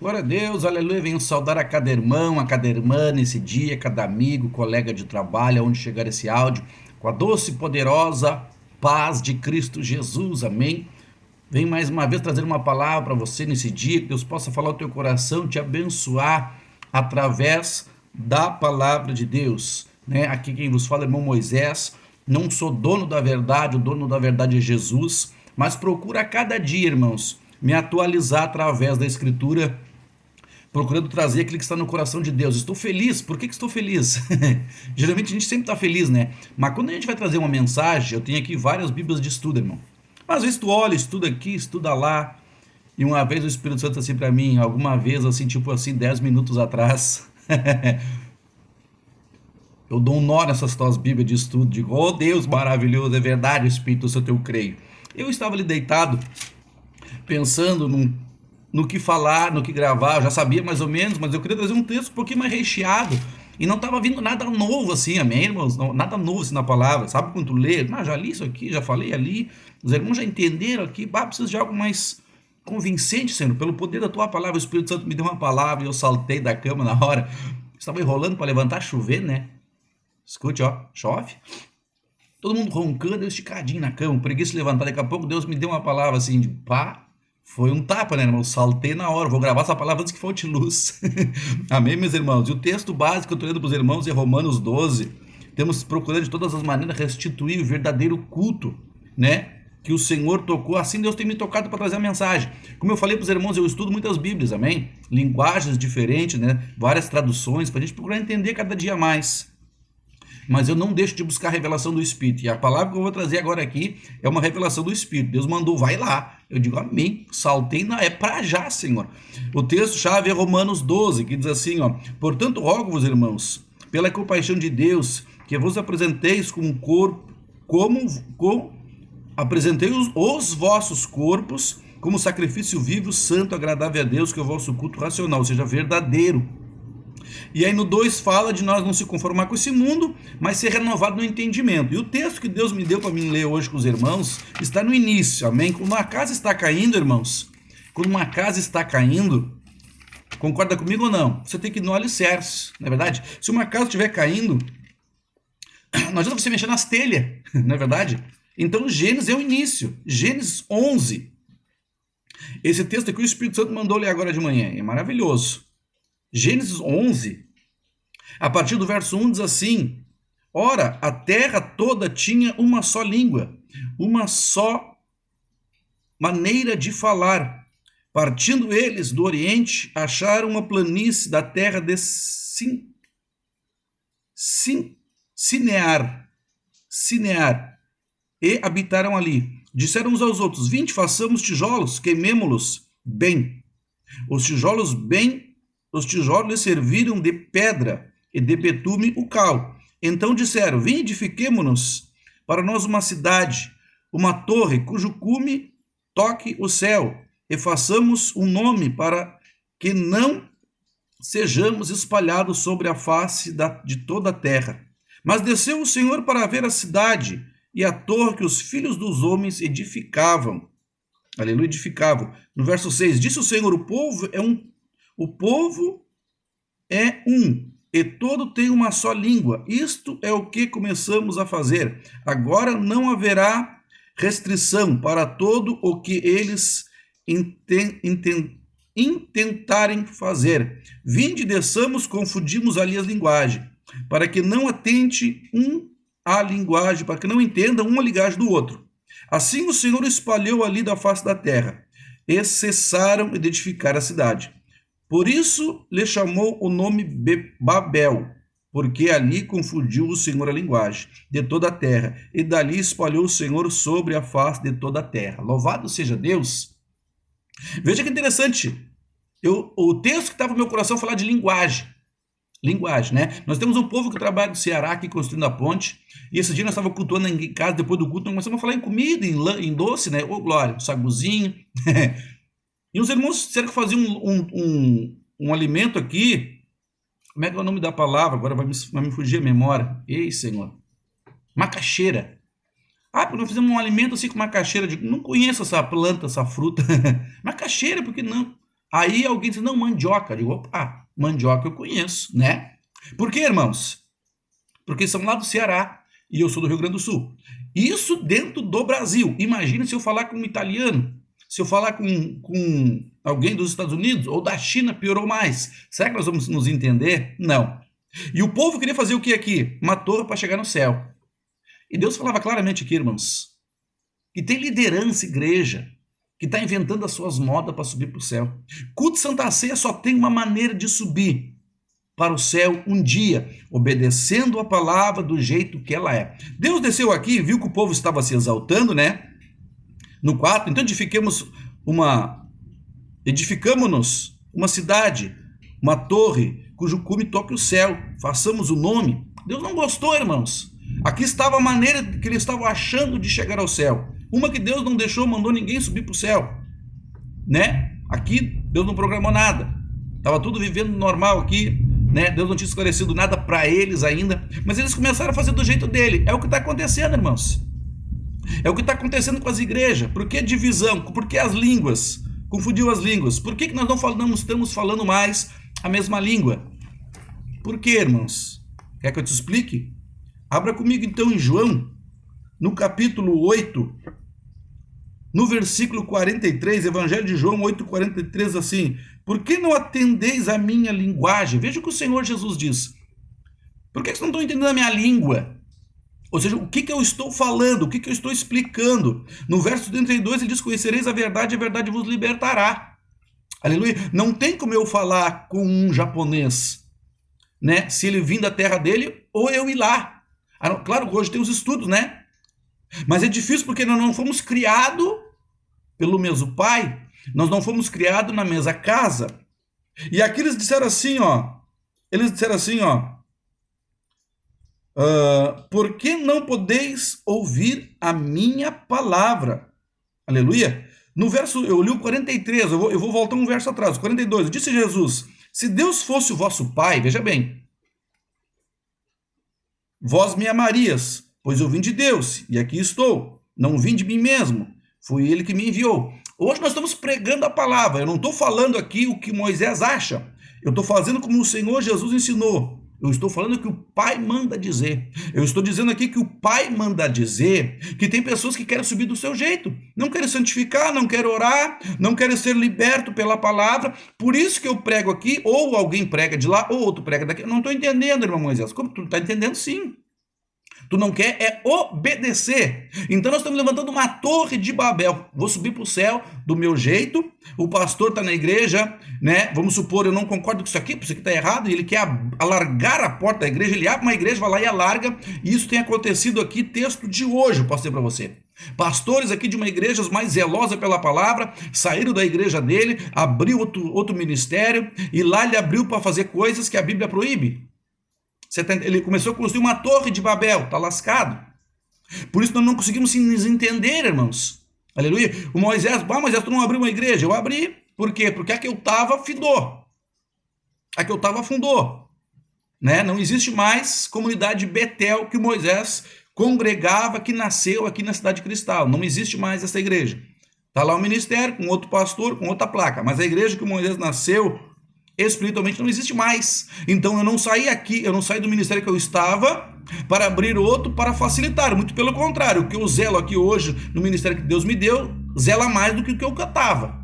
Glória a Deus, aleluia. Venho saudar a cada irmão, a cada irmã nesse dia, cada amigo, colega de trabalho, aonde chegar esse áudio, com a doce e poderosa paz de Cristo Jesus, amém. Venho mais uma vez trazer uma palavra para você nesse dia, que Deus possa falar ao teu coração, te abençoar através da palavra de Deus, né? Aqui quem vos fala é irmão Moisés. Não sou dono da verdade, o dono da verdade é Jesus, mas procuro a cada dia, irmãos, me atualizar através da Escritura, procurando trazer aquilo que está no coração de Deus. Estou feliz. Por que estou feliz? Geralmente a gente sempre está feliz, né? Mas quando a gente vai trazer uma mensagem, eu tenho aqui várias bíblias de estudo, irmão. Às vezes tu olha, estuda aqui, estuda lá. E uma vez o Espírito Santo assim para mim, alguma vez assim, tipo assim, 10 minutos atrás, eu dou um nó nessas tuas bíblias de estudo. Digo, oh Deus maravilhoso, é verdade, Espírito Santo, eu creio. Eu estava ali deitado, pensando no que falar, no que gravar. Eu já sabia mais ou menos, mas eu queria trazer um texto um pouquinho mais recheado. E não estava vindo nada novo assim, amém, irmãos? Não, nada novo assim na palavra. Sabe quando tu lê? Ah, já li isso aqui, já falei ali. Os irmãos já entenderam aqui. Preciso de algo mais convincente, Senhor. Pelo poder da tua palavra, o Espírito Santo me deu uma palavra e eu saltei da cama na hora. Estava enrolando para levantar, chover, né? Escute, ó, chove. Todo mundo roncando, eu esticadinho na cama, preguiça de levantar. Daqui a pouco Deus me deu uma palavra assim, de pá. Foi um tapa, né, irmão? Saltei na hora. Vou gravar essa palavra antes que falte luz. Amém, meus irmãos? E o texto básico que eu estou lendo para os irmãos é Romanos 12. Temos procurando de todas as maneiras restituir o verdadeiro culto, né? Que o Senhor tocou. Assim Deus tem me tocado para trazer a mensagem. Como eu falei para os irmãos, eu estudo muitas Bíblias, amém? Linguagens diferentes, né? Várias traduções, para a gente procurar entender cada dia mais. Mas eu não deixo de buscar a revelação do Espírito. E a palavra que eu vou trazer agora aqui é uma revelação do Espírito. Deus mandou, vai lá. Eu digo, amém. Saltei, é para já, Senhor. O texto-chave é Romanos 12, que diz assim, ó. Portanto, rogo-vos, irmãos, pela compaixão de Deus, que vos apresenteis como corpo, apresentei os vossos corpos como sacrifício vivo, santo, agradável a Deus, que é o vosso culto racional, ou seja, verdadeiro. E aí no 2 fala de nós não se conformar com esse mundo, mas ser renovado no entendimento. E o texto que Deus me deu para mim ler hoje com os irmãos está no início, amém? Quando uma casa está caindo, irmãos, quando uma casa está caindo, concorda comigo ou não? Você tem que ir no alicerce, não é verdade? Se uma casa estiver caindo, não adianta você mexer nas telhas, não é verdade? Então Gênesis é o início, Gênesis 11. Esse texto aqui o Espírito Santo mandou ler agora de manhã, é maravilhoso. Gênesis 11, a partir do verso 1 diz assim: ora, a terra toda tinha uma só língua, uma só maneira de falar. Partindo eles do Oriente, acharam uma planície da terra de Sinear, e habitaram ali. Disseram uns aos outros: vinde, façamos tijolos, queimemo-los bem. Os tijolos lhes serviram de pedra e de betume o cal. Então disseram: vim, edifiquemo-nos para nós uma cidade, uma torre cujo cume toque o céu, e façamos um nome para que não sejamos espalhados sobre a face de toda a terra. Mas desceu o Senhor para ver a cidade e a torre que os filhos dos homens edificavam. Aleluia, edificavam. No verso 6, disse o Senhor: o povo é um, e todo tem uma só língua. Isto é o que começamos a fazer. Agora não haverá restrição para todo o que eles intentarem fazer. Vinde, desçamos, confundimos ali as linguagens, para que não atente a linguagem, para que não entenda uma linguagem do outro. Assim o Senhor espalhou ali da face da terra, e cessaram de edificar a cidade. Por isso lhe chamou o nome Babel, porque ali confundiu o Senhor a linguagem de toda a terra, e dali espalhou o Senhor sobre a face de toda a terra. Louvado seja Deus! Veja que interessante, o texto que estava no meu coração falar de linguagem, né? Nós temos um povo que trabalha no Ceará aqui construindo a ponte, e esse dia nós estávamos cultuando em casa, depois do culto, nós começamos a falar em comida, em doce, né? Ô, glória, um saguzinho. E os irmãos disseram que faziam um alimento aqui. Como é que é o nome da palavra? Agora vai me fugir a memória. Ei, Senhor. Macaxeira. Porque nós fizemos um alimento assim com macaxeira. Não conheço essa planta, essa fruta. Macaxeira, por que não? Aí alguém diz, não, mandioca. Eu digo, opa, mandioca eu conheço, né? Por quê, irmãos? Porque são lá do Ceará e eu sou do Rio Grande do Sul. Isso dentro do Brasil. Imagina se eu falar com um italiano, se eu falar com alguém dos Estados Unidos ou da China, piorou mais. Será que nós vamos nos entender? Não. E o povo queria fazer o que aqui? Uma torre para chegar no céu. E Deus falava claramente aqui, irmãos, que tem liderança, igreja, que está inventando as suas modas para subir para o céu. Culto de Santa Ceia só tem uma maneira de subir para o céu um dia, obedecendo a palavra do jeito que ela é. Deus desceu aqui, viu que o povo estava se exaltando, né? No 4, então edificamos-nos uma cidade, uma torre, cujo cume toque o céu, façamos o nome. Deus não gostou, irmãos. Aqui estava a maneira que eles estavam achando de chegar ao céu. Uma que Deus não deixou, mandou ninguém subir para o céu, né? Aqui Deus não programou nada. Estava tudo vivendo normal aqui, né? Deus não tinha esclarecido nada para eles ainda, mas eles começaram a fazer do jeito dele. É o que está acontecendo, irmãos. É o que está acontecendo com as igrejas. Por que divisão? Por que as línguas? Confundiu as línguas. Por que nós não estamos falando mais a mesma língua? Por que, irmãos? Quer que eu te explique? Abra comigo então em João, no capítulo 8, no versículo 43, Evangelho de João 8,43, assim: por que não atendeis a minha linguagem? Veja o que o Senhor Jesus diz. Por que vocês não estão entendendo a minha língua? Ou seja, o que eu estou falando, o que eu estou explicando. No verso 32 ele diz, conhecereis a verdade vos libertará. Aleluia. Não tem como eu falar com um japonês, né? Se ele vir da terra dele, ou eu ir lá. Claro que hoje tem os estudos, né? Mas é difícil porque nós não fomos criados pelo mesmo pai, nós não fomos criados na mesma casa. E aqui eles disseram assim, ó, por que não podeis ouvir a minha palavra? Aleluia. No verso, eu li o 43, eu vou voltar um verso atrás, o 42, disse Jesus, se Deus fosse o vosso pai, veja bem, vós me amarias, pois eu vim de Deus, e aqui estou, não vim de mim mesmo, foi ele que me enviou. Hoje nós estamos pregando a palavra, eu não estou falando aqui o que Moisés acha, eu estou fazendo como o Senhor Jesus ensinou. Eu estou falando que o Pai manda dizer. Eu estou dizendo aqui que o Pai manda dizer que tem pessoas que querem subir do seu jeito. Não querem santificar, não querem orar, não querem ser liberto pela palavra. Por isso que eu prego aqui, ou alguém prega de lá, ou outro prega daqui. Eu não estou entendendo, irmão Moisés. Como tu está entendendo? Sim. Tu não quer é obedecer. Então nós estamos levantando uma torre de Babel. Vou subir para o céu do meu jeito. O pastor está na igreja, né? Vamos supor, eu não concordo com isso aqui está errado. E ele quer alargar a porta da igreja. Ele abre uma igreja, vai lá e alarga. E isso tem acontecido aqui, texto de hoje, eu posso dizer para você. Pastores aqui de uma igreja mais zelosa pela palavra, saíram da igreja dele, abriu outro ministério. E lá ele abriu para fazer coisas que a Bíblia proíbe. Ele começou a construir uma torre de Babel, está lascado. Por isso nós não conseguimos nos entender, irmãos. Aleluia. O Moisés, tu não abriu uma igreja? Eu abri. Por quê? Porque a que eu estava findou. A que eu estava afundou. Né? Não existe mais comunidade Betel que o Moisés congregava, que nasceu aqui na cidade de Cristal. Não existe mais essa igreja. Está lá o ministério com outro pastor, com outra placa. Mas a igreja que o Moisés nasceu espiritualmente não existe mais. Então eu não saí do ministério que eu estava para abrir outro para facilitar, muito pelo contrário, o que eu zelo aqui hoje no ministério que Deus me deu, zela mais do que o que eu estava,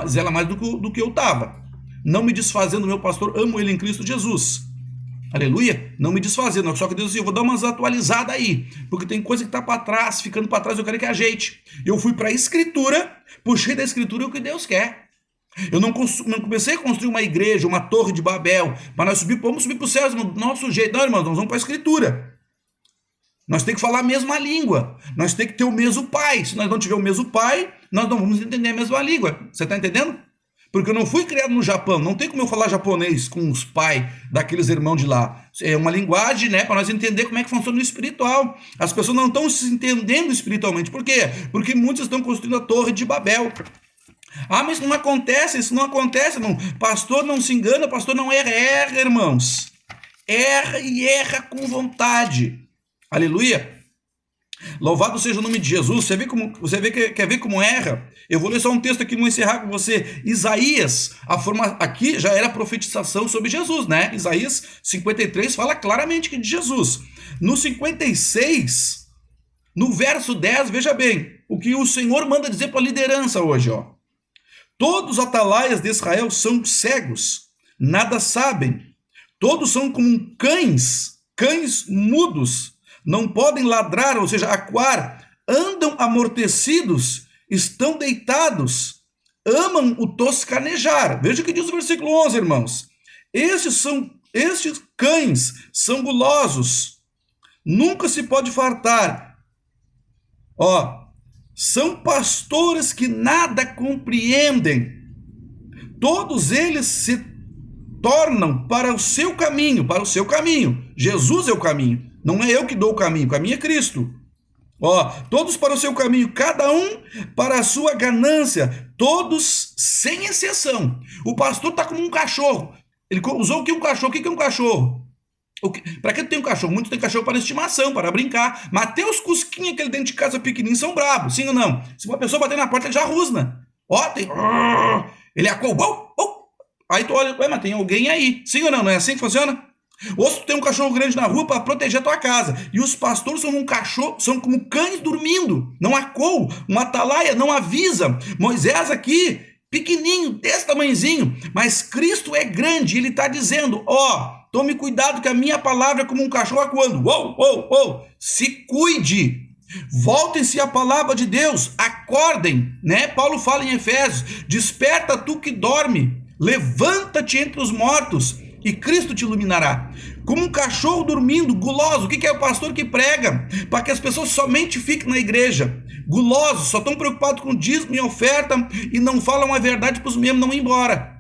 zela mais do que eu estava, não me desfazendo do meu pastor, amo ele em Cristo Jesus, aleluia, não me desfazendo, só que Deus disse, eu vou dar umas atualizadas aí, porque tem coisa que está para trás, ficando para trás, eu quero que ajeite. Eu fui para a escritura, puxei da escritura o que Deus quer. Eu não comecei a construir uma igreja, uma torre de Babel, para nós vamos subir para o céu do nosso jeito. Não, irmãos, nós vamos para a escritura. Nós temos que falar a mesma língua. Nós temos que ter o mesmo pai. Se nós não tivermos o mesmo pai, nós não vamos entender a mesma língua. Você está entendendo? Porque eu não fui criado no Japão. Não tem como eu falar japonês com os pais daqueles irmãos de lá. É uma linguagem, né, para nós entender como é que funciona o espiritual. As pessoas não estão se entendendo espiritualmente. Por quê? Porque muitos estão construindo a torre de Babel. Mas isso não acontece, não. Pastor não se engana, pastor não erra, irmãos. Erra e erra com vontade. Aleluia. Louvado seja o nome de Jesus. Quer ver como erra? Eu vou ler só um texto aqui, vou encerrar com você. Isaías, aqui já era profetização sobre Jesus, né? Isaías 53 fala claramente que de Jesus. No 56, no verso 10, veja bem, o que o Senhor manda dizer para a liderança hoje, ó. Todos os atalaias de Israel são cegos, nada sabem. Todos são como cães mudos, não podem ladrar, ou seja, acuar, andam amortecidos, estão deitados, amam o toscanejar. Veja o que diz o versículo 11, irmãos. Estes cães são gulosos, nunca se pode fartar. Ó, são pastores que nada compreendem. Todos eles se tornam para o seu caminho, Jesus é o caminho, não é eu que dou o caminho é Cristo. Ó, todos para o seu caminho, cada um para a sua ganância, todos sem exceção. O pastor está como um cachorro. Ele usou o que um cachorro? O que é um cachorro? Para que tem um cachorro? Muitos têm cachorro para estimação, para brincar. Mas até os cusquinhos que ele dentro de casa pequenininho são bravos, sim ou não? Se uma pessoa bater na porta, ele já rusna. Ó, tem... Ele acobou. Aí tu olha, mas tem alguém aí. Sim ou não? Não é assim que funciona? Ou se tu tem um cachorro grande na rua para proteger a tua casa. E os pastores são como cães dormindo. Não acou, uma atalaia, não avisa. Moisés aqui, pequenininho, desse tamanhozinho. Mas Cristo é grande. Ele está dizendo, tome cuidado que a minha palavra é como um cachorro acuando. Se cuide. Voltem-se à palavra de Deus. Acordem, né? Paulo fala em Efésios, desperta tu que dorme. Levanta-te entre os mortos e Cristo te iluminará. Como um cachorro dormindo, guloso. O que é o pastor que prega? Para que as pessoas somente fiquem na igreja. Gulosos, só estão preocupados com dízimo e oferta e não falam a verdade para os membros não ir embora.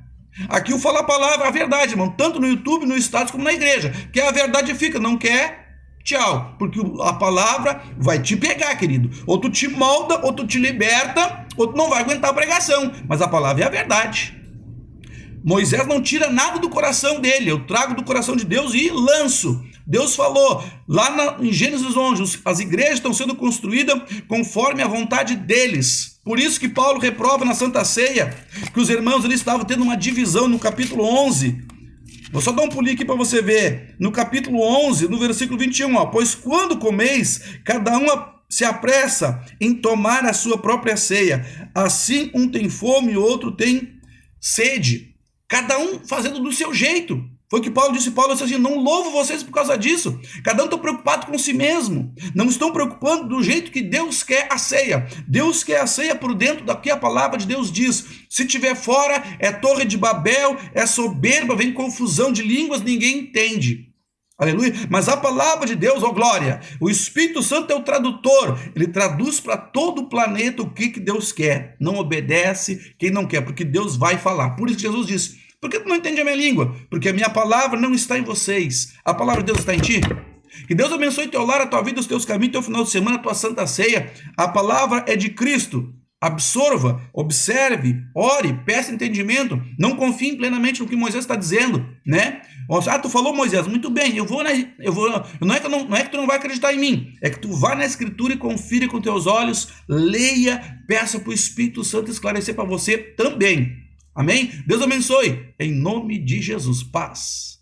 Aqui eu falo a palavra, a verdade, irmão, tanto no YouTube, no status como na igreja. Quer a verdade fica, não quer, tchau. Porque a palavra vai te pegar, querido. Ou tu te molda, ou tu te liberta, ou tu não vai aguentar a pregação. Mas a palavra é a verdade. Moisés não tira nada do coração dele, eu trago do coração de Deus e lanço. Deus falou, lá em Gênesis 11, as igrejas estão sendo construídas conforme a vontade deles. Por isso que Paulo reprova na Santa Ceia, que os irmãos eles estavam tendo uma divisão no capítulo 11. Vou só dar um pulinho aqui para você ver. No capítulo 11, no versículo 21, pois quando comeis, cada um se apressa em tomar a sua própria ceia. Assim um tem fome e outro tem sede. Cada um fazendo do seu jeito. Foi o que Paulo disse. Paulo disse assim, não louvo vocês por causa disso. Cada um está preocupado com si mesmo. Não estão preocupando do jeito que Deus quer a ceia. Deus quer a ceia por dentro do que a palavra de Deus diz. Se tiver fora, é torre de Babel, é soberba, vem confusão de línguas, ninguém entende. Aleluia. Mas a palavra de Deus, glória, o Espírito Santo é o tradutor. Ele traduz para todo o planeta o que Deus quer. Não obedece quem não quer, porque Deus vai falar. Por isso que Jesus disse, por que tu não entende a minha língua? Porque a minha palavra não está em vocês. A palavra de Deus está em ti. Que Deus abençoe teu lar, a tua vida, os teus caminhos, teu final de semana, a tua santa ceia. A palavra é de Cristo. Absorva, observe, ore, peça entendimento. Não confie plenamente no que Moisés está dizendo, né? Tu falou, Moisés, muito bem, não é que tu não vai acreditar em mim, é que tu vá na Escritura e confira com teus olhos, leia, peça para o Espírito Santo esclarecer para você também. Amém? Deus abençoe. Em nome de Jesus. Paz.